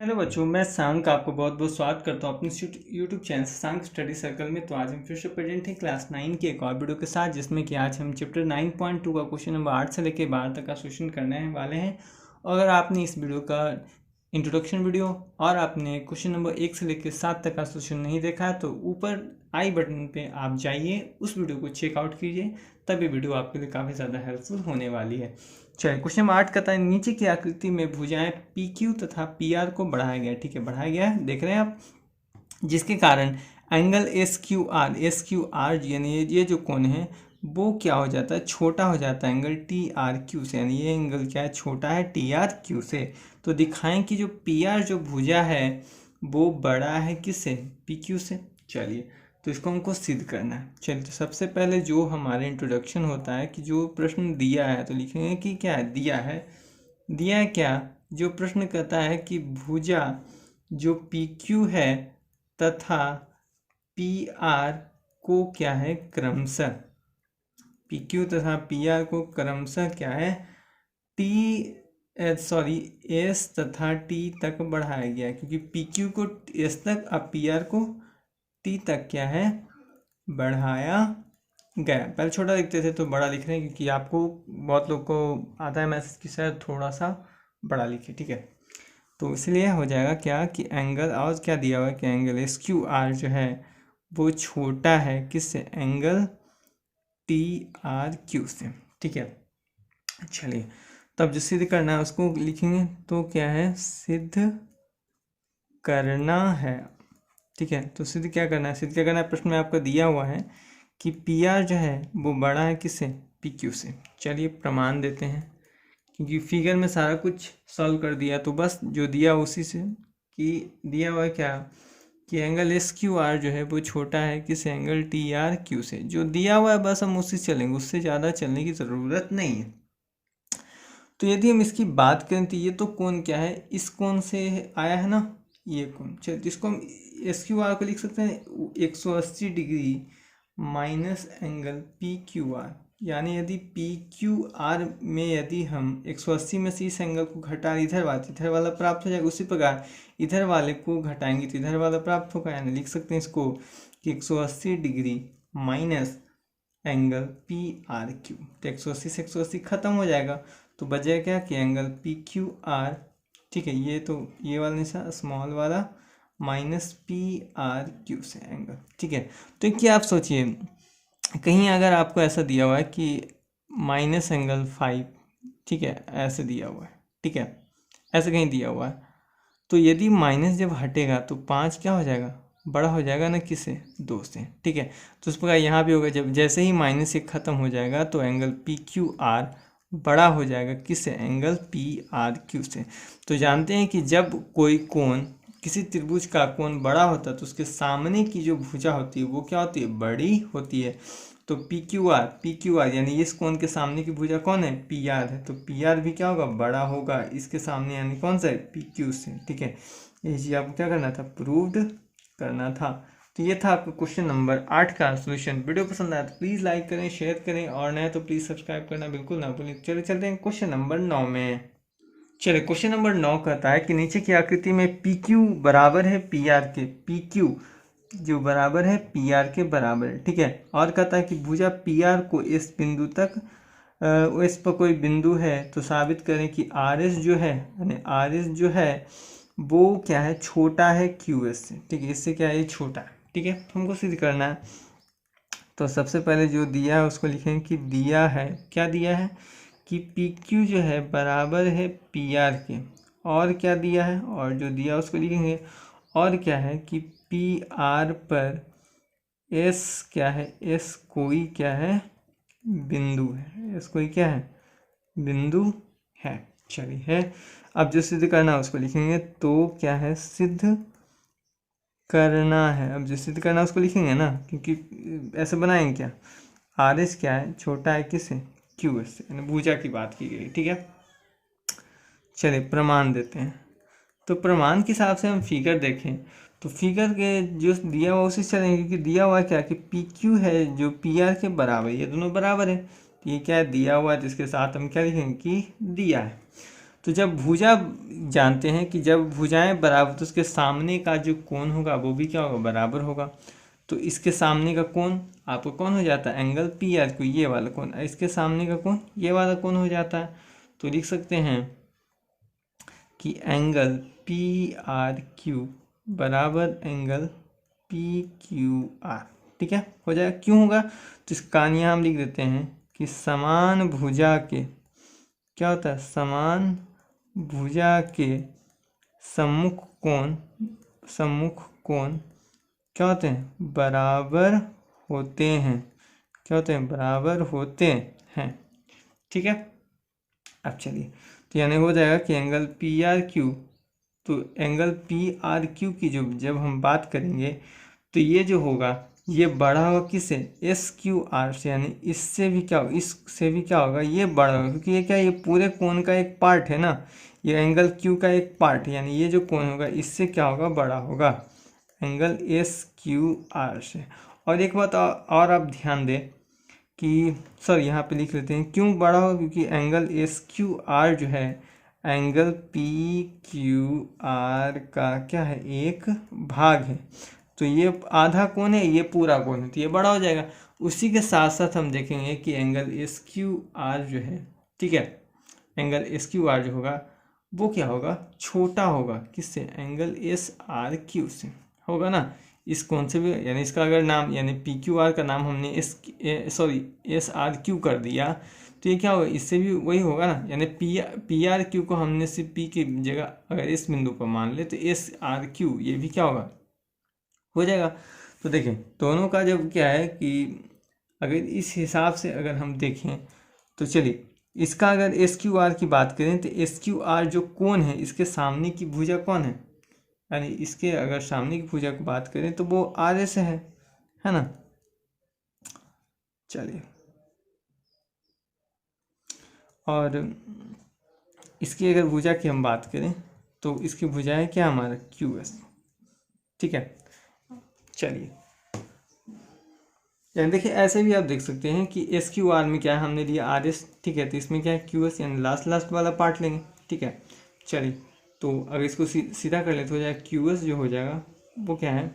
Hello बच्चों, मैं सांक आपको बहुत बहुत स्वागत करता हूँ अपने यूट्यूब चैनल सांक स्टडी सर्कल में। तो आज हम फिर से प्रेजेंट हैं क्लास 9 के एक और वीडियो के साथ, जिसमें कि आज हम चैप्टर 9.2 का क्वेश्चन नंबर 8 से लेकर 12 तक का सोल्यूशन करने वाले हैं। और अगर आपने इस वीडियो का इंट्रोडक्शन वीडियो और आपने क्वेश्चन नंबर 1 से लेकर 7 तक का सोल्यूशन नहीं देखा है तो ऊपर आई बटन पे आप जाइए, उस वीडियो को चेकआउट कीजिए, तभी वीडियो आपके लिए काफ़ी ज़्यादा हेल्पफुल होने वाली है। चलिए, क्वेश्चन नंबर 8 कहता है नीचे की आकृति में भुजाएं पी क्यू तथा पी आर को बढ़ाया गया है। ठीक है, बढ़ाया गया है, देख रहे हैं आप, जिसके कारण एंगल एस क्यू आर यानी ये जो कोण है वो क्या हो जाता है, छोटा हो जाता है एंगल टी आर क्यू से। यानी ये एंगल क्या है, छोटा है टी आर क्यू से। तो दिखाएं कि जो पी आर जो भुजा है वो बड़ा है किससे, पी क्यू से। चलिए, तो इसको हमको सिद्ध करना है। चलिए, तो सबसे पहले जो हमारे इंट्रोडक्शन होता है कि जो प्रश्न दिया है तो लिखेंगे कि क्या है, दिया है क्या, जो प्रश्न कहता है कि भुजा जो पी क्यू है तथा पी आर को क्या है, क्रमशः पी क्यू तथा पी आर को क्रमशः क्या है, एस तथा टी तक बढ़ाया गया, क्योंकि पी क्यू को एस तक और पी आर को टी तक क्या है, बढ़ाया गया। पहले छोटा लिखते थे तो बड़ा लिख रहे हैं, क्योंकि आपको बहुत लोग को आता है मैसेज की शायद थोड़ा सा बड़ा लिखे। ठीक है, तो इसलिए हो जाएगा क्या कि एंगल, और क्या दिया हुआ है कि एंगल एस क्यू आर जो है वो छोटा है किससे, एंगल टी आर क्यू से। ठीक है, चलिए, तब जो सिद्ध करना है उसको लिखेंगे। तो क्या है, सिद्ध करना है। ठीक है, तो सिद्ध क्या करना है, प्रश्न में आपका दिया हुआ है कि पी आर जो है वो बड़ा है किससे, पी क्यू से। चलिए, प्रमाण देते हैं, क्योंकि फिगर में सारा कुछ सॉल्व कर दिया, तो बस जो दिया उसी से, कि दिया हुआ है क्या कि एंगल एस क्यू आर जो है वो छोटा है किस, एंगल टी आर क्यू से। जो दिया हुआ है बस हम उसी से चलेंगे, उससे ज़्यादा चलने की ज़रूरत नहीं है। तो यदि हम इसकी बात करें तो ये तो कोण क्या है, इस कोण से आया है ना, ये कोण। चलिए, तो इसको हम एस क्यू आर को लिख सकते हैं 180 degree minus angle P Q R. यानी यदि पी क्यू आर में यदि हम 180 में से इस एंगल को घटा इधर वाला प्राप्त हो जाएगा, उसी प्रकार इधर वाले को घटाएंगे तो इधर वाला प्राप्त होगा। यानी लिख सकते हैं इसको कि 180 degree minus angle P R Q. तो 180 से 180 खत्म हो जाएगा, तो बचेगा क्या कि एंगल पी क्यू आर। ठीक है, ये तो ये वाला निशान स्मॉल वाला माइनस पी आर क्यू से एंगल। ठीक है, तो क्या आप सोचिए, कहीं अगर आपको ऐसा दिया हुआ है कि माइनस एंगल 5, ठीक है, ऐसे दिया हुआ है, ठीक है, ऐसे कहीं दिया हुआ है, तो यदि माइनस जब हटेगा तो 5 क्या हो जाएगा, बड़ा हो जाएगा ना किससे, 2 से। ठीक है, तो उस प्रकार यहाँ भी होगा, जब जैसे ही माइनस से ख़त्म हो जाएगा तो एंगल पी क्यू आर बड़ा हो जाएगा किससे, एंगल पी आर क्यू से। तो जानते हैं कि जब कोई कोण, किसी त्रिभुज का कोण बड़ा होता है तो उसके सामने की जो भुजा होती है वो क्या होती है, बड़ी होती है। तो पी क्यू आर यानी इस कोण के सामने की भुजा कौन है, पी आर है, तो पी आर भी क्या होगा, बड़ा होगा इसके सामने, यानी कौन सा है, पी क्यू से। ठीक है, ये चीज़ आपको क्या करना था, प्रूव्ड करना था। तो ये था आपका क्वेश्चन नंबर 8 का सोल्यूशन। वीडियो पसंद आया तो प्लीज़ लाइक करें, शेयर करें, और नए तो प्लीज़ सब्सक्राइब करना बिल्कुल ना भूलें। चलिए, चलते हैं क्वेश्चन नंबर 9 में। चलिए, क्वेश्चन नंबर 9 कहता है कि नीचे की आकृति में पी क्यू बराबर है पी आर के, पी क्यू जो बराबर है पी आर के बराबर है। ठीक है, और कहता है कि भुजा पी आर को इस बिंदु तक, इस पर कोई बिंदु है तो साबित करें कि आर एस जो है, यानी आर एस जो है वो क्या है, छोटा है क्यू एस से। ठीक है, इससे क्या है, ये छोटा है। ठीक है, हमको सिद्ध करना है। तो सबसे पहले जो दिया है उसको लिखेंगे कि दिया है, क्या दिया है कि पी क्यू जो है बराबर है पी आर के, और क्या दिया है, और जो दिया उसको लिखेंगे, और क्या है कि पी आर पर एस क्या है, एस कोई क्या है, बिंदु है, एस कोई क्या है, बिंदु है। चलिए, है, अब जो सिद्ध करना है उसको लिखेंगे। तो क्या है, सिद्ध करना है, अब जो सिद्ध करना है उसको लिखेंगे ना, क्योंकि ऐसे बनाएंगे क्या, आर एस क्या है, छोटा है किससे, क्यू एस से, यानी भुजा की बात की गई। ठीक है, चलिए प्रमाण देते हैं। तो प्रमाण के हिसाब से हम फिगर देखें तो फिगर के जो दिया हुआ उसी से चलेंगे, क्योंकि दिया हुआ क्या कि पी क्यू है जो पी आर के बराबर, ये दोनों बराबर है, तो ये क्या है, दिया हुआ है, जिसके साथ हम क्या लिखेंगे कि दिया है। तो जब भुजा जानते हैं कि जब भुजाएं बराबर तो उसके सामने का जो कोण होगा वो भी क्या होगा, बराबर होगा। तो इसके सामने का कोण आपको कौन हो जाता है, एंगल पी आर क्यू, ये वाला कोण। इसके सामने का कोण ये वाला कोण हो जाता है। तो लिख सकते हैं कि एंगल पी आर क्यू बराबर एंगल पी क्यू आर। ठीक है, हो जाएगा। क्यों होगा, तो इस कहानियाँ हम लिख देते हैं कि समान भुजा के क्या होता है, समान भुजा के सम्मुख कोण क्या होते हैं, बराबर होते हैं। क्या होते हैं, बराबर होते हैं। ठीक है, अब चलिए, तो यानी हो जाएगा कि एंगल पी आर क्यू, तो एंगल पी आर क्यू की जो जब हम बात करेंगे तो ये जो होगा ये बड़ा होगा किससे, एस क्यू आर से, यानी इससे भी क्या होगा, इससे भी क्या होगा, ये बड़ा होगा, क्योंकि ये क्या है, ये पूरे कोण का एक पार्ट है ना, ये एंगल क्यू का एक पार्ट है, यानी ये जो कोण होगा इससे क्या होगा, बड़ा होगा, एंगल एस क्यू आर से। और एक बात और आप ध्यान दें कि सर यहाँ पे लिख लेते हैं क्यों बड़ा होगा, क्योंकि एंगल एस क्यू आर जो है एंगल पी क्यू आर का क्या है, एक भाग है। तो ये आधा कोण है, ये पूरा कोण है, तो ये बड़ा हो जाएगा। उसी के साथ साथ हम देखेंगे कि एंगल एस क्यू आर जो है, ठीक है, एंगल एस क्यू आर जो होगा वो क्या होगा, छोटा होगा, किससे, एंगल एस आर क्यू से होगा ना, इस कोण से भी। यानी इसका अगर नाम, यानी पी क्यू आर का नाम हमने एस आर क्यू कर दिया तो ये क्या होगा, इससे भी वही होगा ना, यानी पी आर क्यू को हमने सिर्फ पी की जगह अगर इस बिंदु पर मान ले तो एस आर क्यू ये भी क्या होगा, हो जाएगा। तो देखें दोनों का जब क्या है कि अगर इस हिसाब से अगर हम देखें तो चलिए इसका अगर एस क्यू आर की बात करें तो एस क्यू आर जो कोण है इसके सामने की भुजा कौन है, यानी इसके अगर सामने की भुजा की बात करें तो वो आर एस है ना। चलिए, और इसकी अगर भुजा की हम बात करें तो इसकी भुजा है क्या हमारा क्यू एस। ठीक है, चलिए, यानी देखिए ऐसे भी आप देख सकते हैं कि एस क्यू आर में क्या है, हमने लिया आर एस, ठीक है, तो इसमें क्या है क्यू एस, यानी लास्ट वाला पार्ट लेंगे। ठीक है, चलिए, तो अगर इसको सीधा कर ले तो हो जाएगा क्यू एस जो हो जाएगा वो क्या है,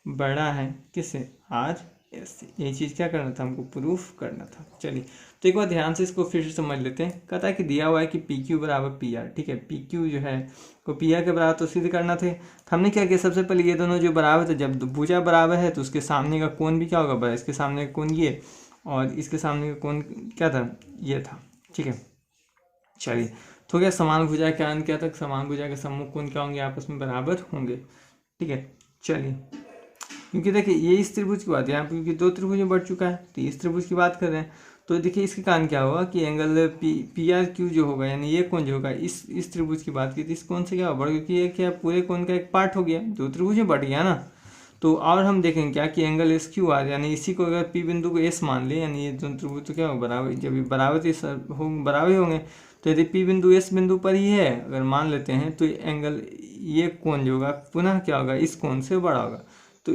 बड़ा है किससे, आर एस से। यही चीज़ क्या करना था, हमको प्रूफ करना था। चलिए, तो एक बार ध्यान से इसको फिर से समझ लेते हैं। कहता है कि दिया हुआ है कि पी क्यू बराबर पी आर, ठीक है, पी क्यू जो है को पी आर के बराबर तो सिद्ध करना थे। तो हमने क्या किया, सबसे पहले ये दोनों जो बराबर थे, जब भुजा बराबर है तो उसके सामने का कोण भी क्या होगा, बड़ा, इसके सामने का कोण ये और इसके सामने का कोण क्या था, ये था। ठीक है, चलिए, तो क्या समान भुजा का अंत क्या था, समान भुजा के सम्मुख कोण क्या होंगे, आपस में बराबर होंगे। ठीक है, चलिए, क्योंकि देखिए ये इस त्रिभुज की बात है यहाँ पे, क्योंकि दो त्रिभुज में बढ़ चुका है तो इस त्रिभुज की बात कर रहे हैं। तो देखिए इसके कारण क्या होगा कि एंगल पी आर क्यू जो होगा, यानी ये कोण जो होगा इस त्रिभुज की बात की तो इस कोण से क्या होगा, क्योंकि ये क्या पूरे कोण का एक पार्ट हो गया, दो त्रिभुज में बढ़ गया ना। तो और हम देखेंगे क्या कि एंगल एस क्यू आर, यानी इसी को अगर पी बिंदु को एस मान ले, यानी ये दोनों त्रिभुज तो क्या होगा, बराबर, जब ये बराबर हो बराबर ही होंगे। तो यदि पी बिंदु एस बिंदु पर ही है अगर मान लेते हैं तो एंगल ये कोण जो होगा पुनः क्या होगा, इस कोण से बड़ा होगा। तो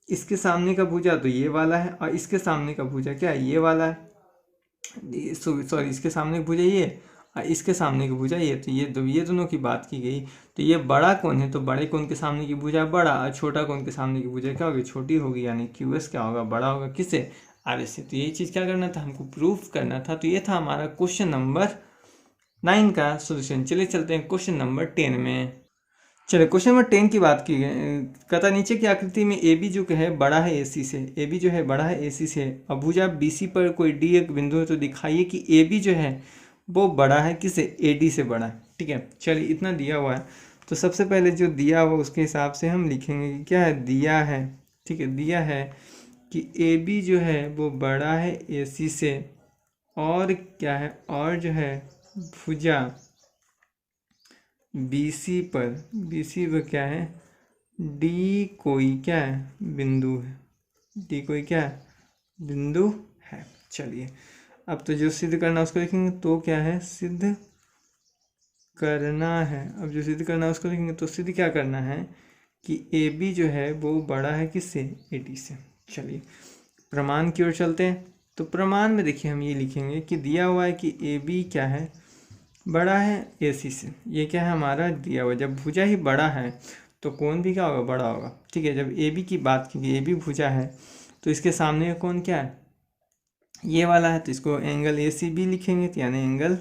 इसके सामने का भुजा तो ये वाला है और इसके सामने का भुजा क्या है, ये वाला है, सॉरी इसके सामने का भुजा ये और इसके सामने की भुजा ये, तो ये दोनों की बात की गई। तो ये बड़ा कोण है तो बड़े कोण के सामने की भुजा बड़ा और छोटा कोण के सामने की भुजा क्या होगी, छोटी होगी, यानी क्यू एस क्या होगा, बड़ा होगा, किससे, आर एस से। तो यही चीज़ क्या करना था, हमको प्रूफ करना था। तो ये था हमारा क्वेश्चन नंबर 9 का सोल्यूशन। चलिए चलते हैं क्वेश्चन नंबर 10 में। चलिए, क्वेश्चन नंबर 10 की बात की गई, कहता नीचे की आकृति में ए बी जो है बड़ा है ए सी से, ए बी जो है बड़ा है ए सी से, अब भुजा बी सी पर कोई डी एक बिंदु है तो दिखाइए कि ए बी जो है वो बड़ा है किससे, ए डी से बड़ा है। ठीक है, चलिए इतना दिया हुआ है तो सबसे पहले जो दिया हुआ उसके हिसाब से हम लिखेंगे कि क्या है, दिया है, ठीक है, दिया है कि ए बी जो है वो बड़ा है ए सी से और क्या है, और जो है भुजा BC पर क्या है, डी कोई क्या है, बिंदु है, डी कोई क्या है, बिंदु है। चलिए, अब तो जो सिद्ध करना है उसको लिखेंगे, तो क्या है, सिद्ध करना है। अब जो सिद्ध करना है उसको लिखेंगे, तो सिद्ध क्या करना है कि AB जो है वो बड़ा है किससे, AD से। चलिए प्रमाण की ओर चलते हैं। तो प्रमाण में देखिए हम ये लिखेंगे कि दिया हुआ है कि AB क्या है, बड़ा है AC से। ये क्या है हमारा दिया हुआ, जब भुजा ही बड़ा है तो कोण भी क्या होगा, बड़ा होगा। ठीक है, जब AB की बात की गई, AB भुजा है तो इसके सामने का कोण क्या है, ये वाला है, तो इसको एंगल ACB लिखेंगे। तो यानी एंगल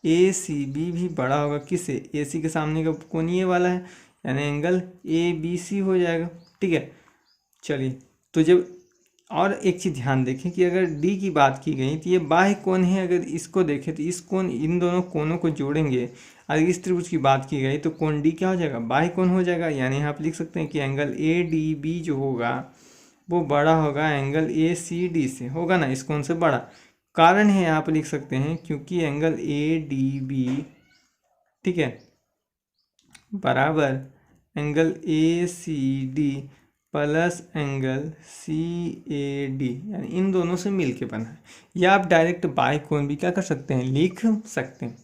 ACB भी बड़ा होगा किससे, AC के सामने का कोण ये वाला है, यानी एंगल ABC हो जाएगा। ठीक है, चलिए तो जब और एक चीज़ ध्यान देखें कि अगर D की बात की गई तो ये बाह्य कोण है, अगर इसको देखें तो इस कोण, इन दोनों कोणों को जोड़ेंगे, अगर इस त्रिभुज की बात की गई तो कोण D क्या हो जाएगा, बाह्य कोण हो जाएगा। यानी आप लिख सकते हैं कि एंगल ADB जो होगा वो बड़ा होगा एंगल ACD से, होगा ना, इस कोण से बड़ा। कारण है आप लिख सकते हैं क्योंकि एंगल ADB, ठीक है, बराबर angle ACD plus angle CAD, यानी इन दोनों से मिल के बना है। या आप डायरेक्ट बाह्य कोण भी क्या कर सकते हैं, लिख सकते हैं।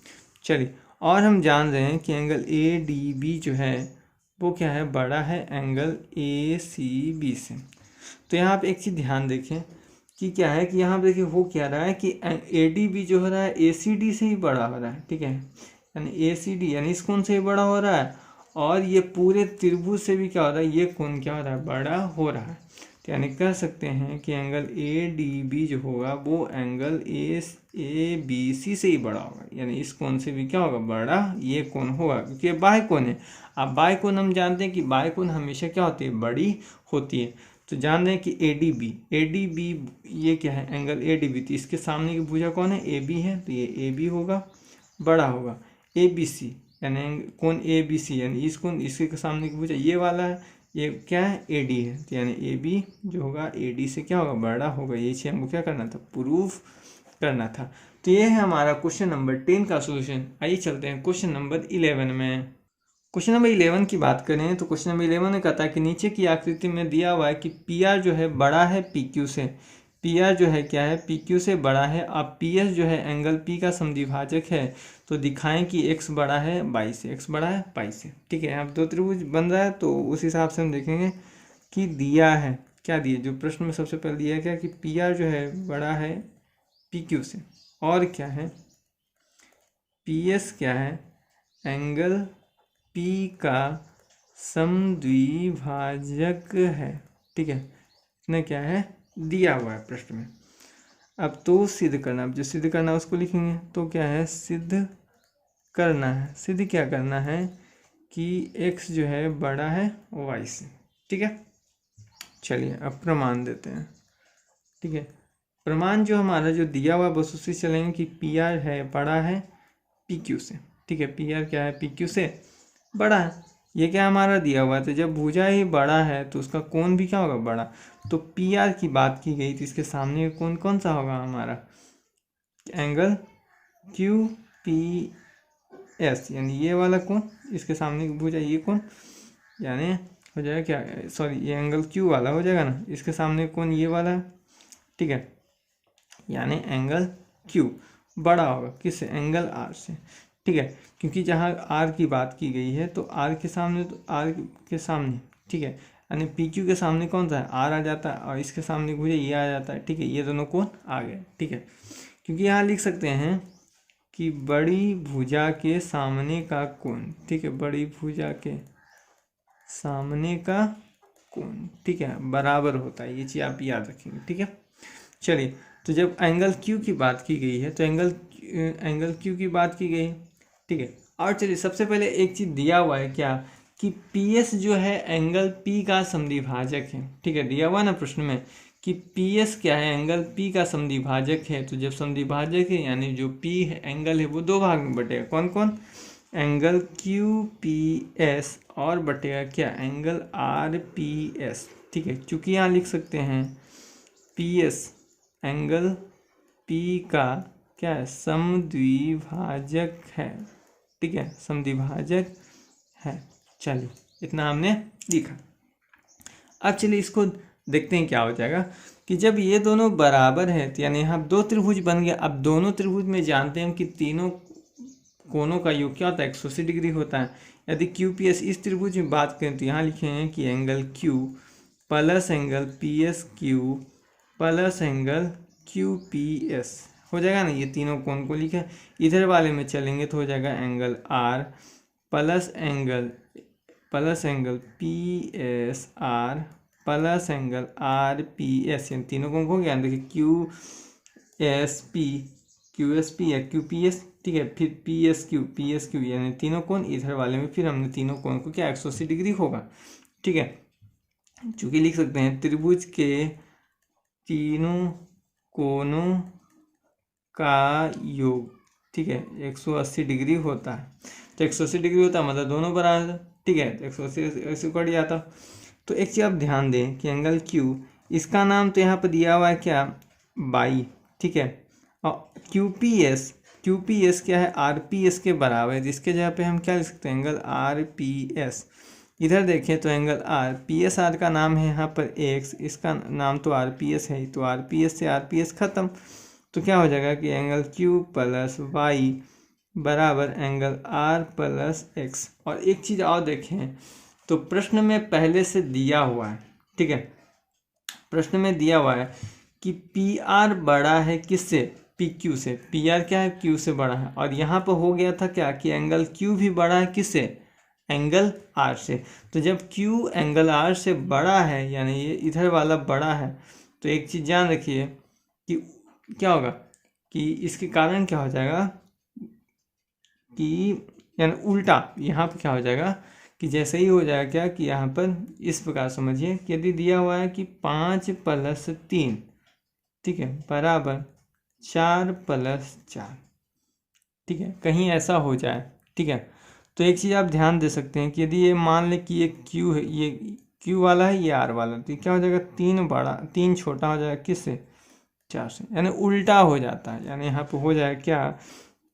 चलिए, और हम जान रहे हैं कि एंगल ADB जो है वो क्या है, बड़ा है एंगल ACB से। तो यहाँ आप एक चीज़ ध्यान देखें कि क्या है कि यहाँ पर देखिए हो क्या रहा है कि ADB जो हो रहा है ACD से ही बड़ा हो रहा है। ठीक है, यानी ACD यानी इस कोण से ही बड़ा हो रहा है, और ये पूरे त्रिभुज से भी क्या हो रहा है, ये कोण क्या हो रहा है, बड़ा हो रहा है। तो यानी कह सकते हैं कि एंगल ADB जो होगा वो एंगल ABC से ही बड़ा होगा, यानी इस कोण से भी क्या होगा, बड़ा ये कोण होगा, क्योंकि ये बाह्य कोण है। अब बाह्य कोण हम जानते हैं कि बाह्य कोण हमेशा क्या होती है, बड़ी होती है। तो जान रहे हैं कि ADB ये क्या है, एंगल ADB, तो इसके सामने की भुजा कौन है, AB है, तो ये AB होगा, बड़ा होगा। ABC यानी कोण ABC, यानी इस कोण, इसके सामने की भुजा ये वाला है, ये क्या है, AD है, तो यानी AB जो होगा AD से क्या होगा, बड़ा होगा। ये चीज़ हमको क्या करना था, प्रूफ करना था। तो ये है हमारा क्वेश्चन नंबर 10 का सोल्यूशन। आइए चलते हैं क्वेश्चन नंबर 11 में। क्वेश्चन नंबर 11 की बात करें तो क्वेश्चन नंबर 11 में कहता है कि नीचे की आकृति में दिया हुआ है कि PR जो है बड़ा है PQ से। PR जो है क्या है, PQ से बड़ा है। अब PS जो है एंगल P का समद्विभाजक है, तो दिखाएं कि x बड़ा है y से, x बड़ा है y से। ठीक है, अब दो त्रिभुज बन रहा है तो उस हिसाब से हम देखेंगे कि दिया है क्या, दिया जो प्रश्न में सबसे पहले दिया है क्या कि PR जो है बड़ा है PQ से, और क्या है PS क्या है, एंगल P का समद्विभाजक है। ठीक है, इतना क्या है, दिया हुआ है प्रश्न में। अब तो सिद्ध करना, अब जो सिद्ध करना है उसको लिखेंगे। तो क्या है, सिद्ध करना है, सिद्ध क्या करना है कि x जो है बड़ा है y से। ठीक है, चलिए अब प्रमाण देते हैं। ठीक है, प्रमाण जो हमारा जो दिया हुआ बस उससे चलेंगे कि PR है बड़ा है PQ से। ठीक है, PR क्या है, PQ से बड़ा है। ये क्या हमारा दिया हुआ है, तो जब भुजा ही बड़ा है तो उसका कोण भी क्या होगा, बड़ा। तो PR की बात की गई तो इसके सामने का कोण कौन सा होगा हमारा, एंगल QPS, यानी ये वाला कोण, इसके सामने की भुजा ये कोण, यानी हो जाएगा क्या, सॉरी ये एंगल Q वाला हो जाएगा ना, इसके सामने कोण ये वाला है। ठीक है, यानी एंगल Q बड़ा होगा किससे, एंगल R से। ठीक है, क्योंकि जहाँ R की बात की गई है तो R के सामने, तो R के सामने, ठीक है, यानी PQ के सामने कौन सा है, R आ जाता है, और इसके सामने मुझे ये आ जाता है। ठीक है, ये दोनों कोण आ गए। ठीक है, क्योंकि यहाँ लिख सकते हैं कि बड़ी भुजा के सामने का कोण, ठीक है, बड़ी भुजा के सामने का कोण, ठीक है, बराबर होता है। ये चीज़ आप याद रखेंगे। ठीक है, चलिए तो जब एंगल Q की बात की गई है तो एंगल Q की बात की गई। ठीक है, और चलिए सबसे पहले एक चीज़ दिया हुआ है क्या कि PS जो है एंगल P का समद्विभाजक है। ठीक है, दिया हुआ ना प्रश्न में कि PS क्या है, एंगल P का समद्विभाजक है। तो जब समद्विभाजक है यानी जो P है एंगल है वो दो भाग में बटेगा, कौन कौन, एंगल QPS और बटेगा क्या, एंगल RPS। ठीक है, चूँकि यहाँ लिख सकते हैं PS एंगल P का क्या है, समद्विभाजक है। ठीक है, समद्विभाजक है। चलिए इतना हमने लिखा। अब चलिए इसको देखते हैं क्या हो जाएगा कि जब ये दोनों बराबर हैं तो यानी यहाँ दो त्रिभुज बन गया। अब दोनों त्रिभुज में जानते हैं कि तीनों कोणों का योग क्या होता है, 180 डिग्री होता है। यदि QPS इस त्रिभुज में बात करें तो यहाँ लिखेंगे कि angle Q plus angle PSQ plus angle QPS हो जाएगा ना। ये तीनों कोण को लिखा। इधर वाले में चलेंगे तो हो जाएगा angle R plus angle P S R plus angle R P S, इन तीनों को हो गया। देखिए क्यू एस पी या क्यू पी एस, ठीक है, फिर पी एस क्यू, यानी तीनों कोण। इधर वाले में फिर हमने तीनों कोण को क्या 180 डिग्री होगा, ठीक है। चूंकि लिख सकते हैं त्रिभुज के तीनों कोणों का योग, ठीक है, 180 डिग्री होता है। तो 180 डिग्री होता है मतलब दोनों बराबर, ठीक है, तो 180 कट जाता। तो एक चीज़ आप ध्यान दें कि एंगल क्यू, इसका नाम तो यहाँ पर दिया हुआ है क्या, बाई, ठीक है। और क्यू पी एस क्या है, आर पी एस के बराबर है, जिसके जगह पे हम क्या लिख सकते हैं, एंगल आर पी एस। इधर देखें तो angle R P S, R का नाम है यहाँ पर एक्स, इसका नाम तो आर पी एस है, तो आर पी एस से आर पी एस खत्म। तो क्या हो जाएगा कि एंगल क्यू प्लस वाई बराबर एंगल आर प्लस एक्स। और एक चीज़ और देखें तो प्रश्न में पहले से दिया हुआ है, ठीक है, प्रश्न में दिया हुआ है कि पी आर बड़ा है किससे, पी क्यू से। पी आर क्या है, क्यू से बड़ा है। और यहाँ पर हो गया था क्या कि एंगल क्यू भी बड़ा है किससे, एंगल आर से। तो जब क्यू एंगल आर से बड़ा है, यानी ये इधर वाला बड़ा है, तो एक चीज़ जान रखिए कि क्या होगा कि इसके कारण क्या हो जाएगा कि यानी उल्टा यहाँ पर क्या हो जाएगा कि जैसे ही हो जाएगा क्या कि यहाँ पर इस प्रकार समझिए कि यदि दिया हुआ है कि 5+3, ठीक है, बराबर 4+4, ठीक है, कहीं ऐसा हो जाए, ठीक है। तो एक चीज़ आप ध्यान दे सकते हैं कि यदि ये मान लें कि ये क्यू है, ये क्यू वाला है, ये आर वाला, तो क्या हो जाएगा, 3 छोटा हो जाएगा किससे, 4 से, यानी उल्टा हो जाता है। यानी यहाँ पर हो जाएगा क्या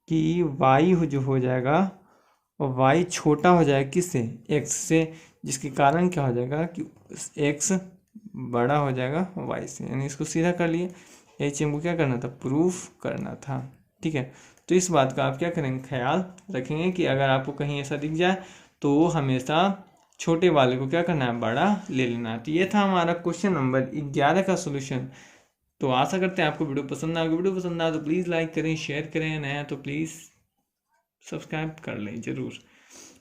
कि वाई जो हो जाएगा और वाई छोटा हो जाएगा किससे, एक्स से, जिसके कारण क्या हो जाएगा कि एक्स बड़ा हो जाएगा वाई से। यानी इसको सीधा कर लिए। यही चीज़ हमको क्या करना था, प्रूफ करना था, ठीक है। तो इस बात का आप क्या करेंगे, ख्याल रखेंगे कि अगर आपको कहीं ऐसा दिख जाए तो हमेशा छोटे वाले को क्या करना है, बड़ा ले लेना है। तो ये था हमारा क्वेश्चन नंबर 11 का सोल्यूशन। तो आशा करते हैं आपको वीडियो पसंद आएगा। वीडियो पसंद आए तो प्लीज़ लाइक करें, शेयर करें, नया तो प्लीज़ सब्सक्राइब कर लें ज़रूर।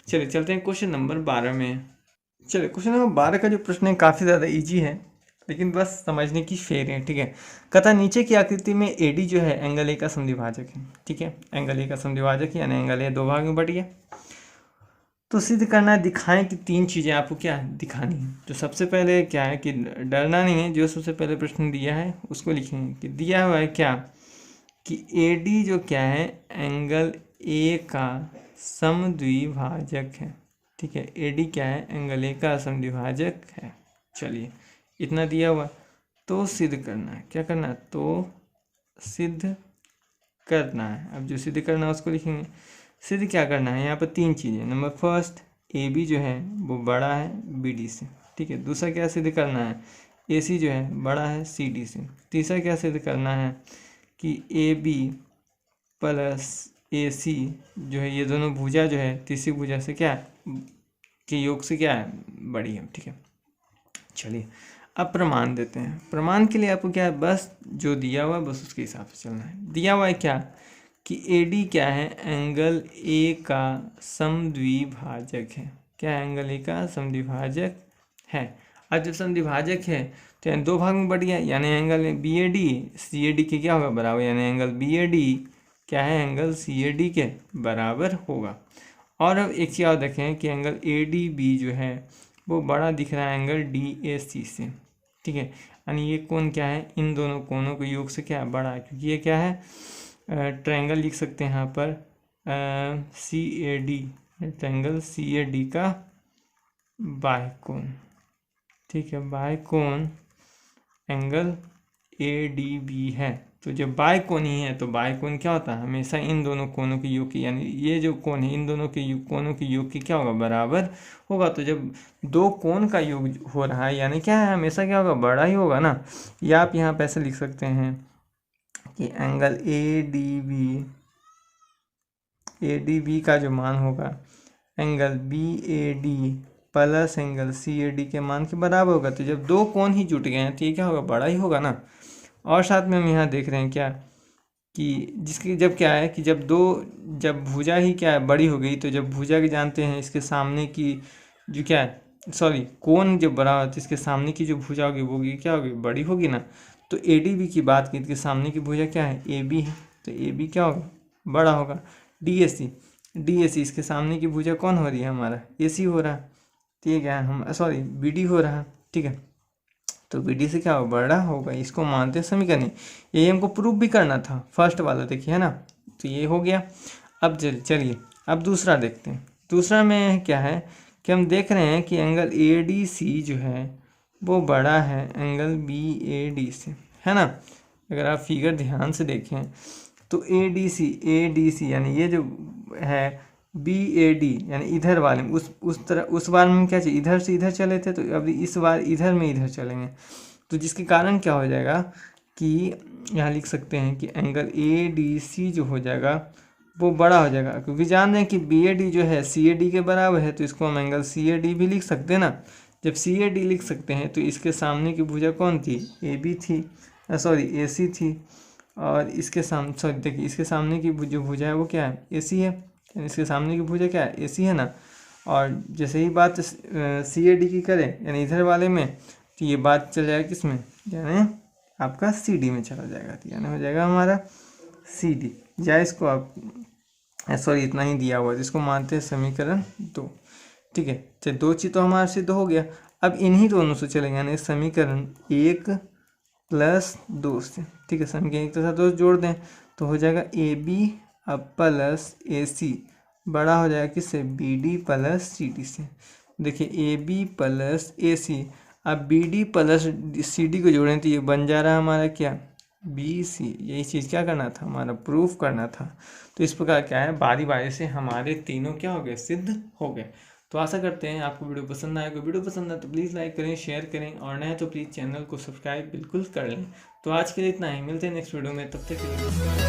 चलिए चलते हैं क्वेश्चन नंबर 12 में। चलिए क्वेश्चन नंबर 12 का जो प्रश्न है काफ़ी ज़्यादा इजी है, लेकिन बस समझने की फेर है, ठीक है। कथा नीचे की आकृति में एडी जो है एंगल ए का समद्विभाजक है, ठीक है, एंगल ए का समद्विभाजक यानी एंगल ए 2 भाग में बट गया। तो सिद्ध करना है, दिखाएं कि 3 चीज़ें आपको क्या दिखानी है। तो सबसे पहले क्या है कि डरना नहीं है, जो सबसे पहले प्रश्न दिया है उसको लिखेंगे कि दिया हुआ है क्या कि एडी जो क्या है एंगल ए का समद्विभाजक है, ठीक है, एडी क्या है एंगल ए का समद्विभाजक है। चलिए इतना दिया हुआ, तो सिद्ध करना है, क्या करना है, तो सिद्ध करना है। अब जो सिद्ध करना है उसको लिखेंगे। सिद्ध क्या करना है, यहाँ पर 3 चीज़ें। नंबर फर्स्ट, ए बी जो है वो बड़ा है बी डी से, ठीक है। दूसरा क्या सिद्ध करना है, ए सी जो है बड़ा है सी डी से। तीसरा क्या सिद्ध करना है कि ए बी प्लस ए सी जो है, ये दोनों भुजा जो है तीसरी भुजा से क्या है के योग से क्या है, बड़ी है, ठीक है। चलिए अब प्रमाण देते हैं। प्रमाण के लिए आपको क्या है, बस जो दिया हुआ है बस उसके हिसाब से चलना है। दिया हुआ है क्या कि एडी क्या है एंगल ए का समद्विभाजक है, क्या एंगल ए का समद्विभाजक है। अब जब समद्विभाजक है तो यानी 2 भाग में बढ़ गया, यानी angle B A D C A D के क्या होगा, बराबर, यानी एंगल बी ए डी क्या है एंगल सी ए डी के बराबर होगा। और अब एक चीज़ और देखें कि एंगल ए डी बी जो है वो बड़ा दिख रहा है एंगल डी ए सी से, ठीक है। यानी ये कोण क्या है, इन दोनों कोणों के योग से क्या है, बड़ा है, क्योंकि ये क्या है ट्रायंगल लिख सकते हैं यहाँ पर C A D, triangle C A D का बाह्य कोण, ठीक है, बाह्य कोण एंगल ए डी बी है। तो जब बाह्य कोण ही है तो बाह्य कोण क्या होता है, हमेशा इन दोनों कोणों के योग की, यानी ये जो कोण है इन दोनों के कोणों के योग की क्या होगा, बराबर होगा। तो जब 2 कोण का योग हो रहा है यानी क्या है, हमेशा क्या होगा, बड़ा ही होगा ना। या आप यहाँ पे ऐसे लिख सकते हैं कि एंगल ए डी बी का जो मान होगा angle B A D plus angle C A D के मान के बराबर होगा। तो जब 2 कोण ही जुट गए हैं तो ये क्या होगा, बड़ा ही होगा ना। और साथ में हम यहाँ देख रहे हैं क्या कि जिसकी जब क्या है कि जब भुजा ही क्या है बड़ी हो गई, तो जब भुजा के जानते हैं इसके सामने की जो क्या है, सॉरी कोण जब बड़ा होता है इसके सामने की जो भुजा होगी वो क्या होगी, बड़ी होगी ना। तो ADB की बात की इसके सामने की भुजा क्या है, AB है, तो AB क्या होगा, बड़ा होगा। DAC इसके सामने की भुजा कौन हो रही है, हमारा AC हो रहा है, ठीक है, हम सॉरी BD हो रहा है, ठीक है। तो BD से क्या होगा, बड़ा होगा, इसको मानते हैं समीकरण। यही हमको प्रूफ भी करना था, फर्स्ट वाला देखिए, है ना। तो ये हो गया। अब चलिए अब दूसरा देखते हैं। दूसरा में क्या है कि हम देख रहे हैं कि एंगल ADC जो है वो बड़ा है एंगल BAD से, है ना। अगर आप फिगर ध्यान से देखें तो ADC यानी ये जो है BAD यानी इधर वाले में उस बार में क्या चाहिए, इधर से इधर चले थे, तो अब इस बार इधर चलेंगे। तो जिसके कारण क्या हो जाएगा कि यहाँ लिख सकते हैं कि एंगल ADC जो हो जाएगा वो बड़ा हो जाएगा, क्योंकि जान रहे हैं कि BAD जो है CAD के बराबर है, तो इसको हम एंगल CAD भी लिख सकते हैं ना। जब CAD लिख सकते हैं तो इसके सामने की भुजा कौन थी, AB थी, सॉरी AC थी। और इसके सामने सॉरी देखिए इसके सामने की जो भुजा है वो क्या है, AC है। इसके सामने की भुजा क्या है, AC है ना। और जैसे ही बात CAD की करें यानी इधर वाले में, तो ये बात चल जाएगा किस में, यानी आपका CD में चला जाएगा, तो यानी हो जाएगा हमारा CD। या इसको आप सॉरी इतना ही दिया हुआ है, जिसको मानते हैं समीकरण 2, ठीक है। चलिए 2 चीज़ तो हमारा सिद्ध हो गया। अब इन्हीं दोनों से चलेंगे, यानी समीकरण 1 + 2 से, ठीक है। समीकरण 1 तथा 2 जोड़ दें तो हो जाएगा AB प्लस AC बड़ा हो जाएगा किससे, BD प्लस CD से। देखिए AB प्लस AC, अब BD प्लस CD को जोड़ें तो ये बन जा रहा है हमारा क्या, BC। यही चीज़ क्या करना था, हमारा प्रूफ करना था। तो इस प्रकार क्या है, बारी बारी से हमारे तीनों क्या हो गए, सिद्ध हो गए। तो आशा करते हैं आपको वीडियो पसंद आएगा। वीडियो पसंद आए तो प्लीज़ लाइक करें, शेयर करें, और नए तो प्लीज़ चैनल को सब्सक्राइब बिल्कुल कर लें। तो आज के लिए इतना ही, मिलते हैं नेक्स्ट वीडियो में, तब तक के लिए।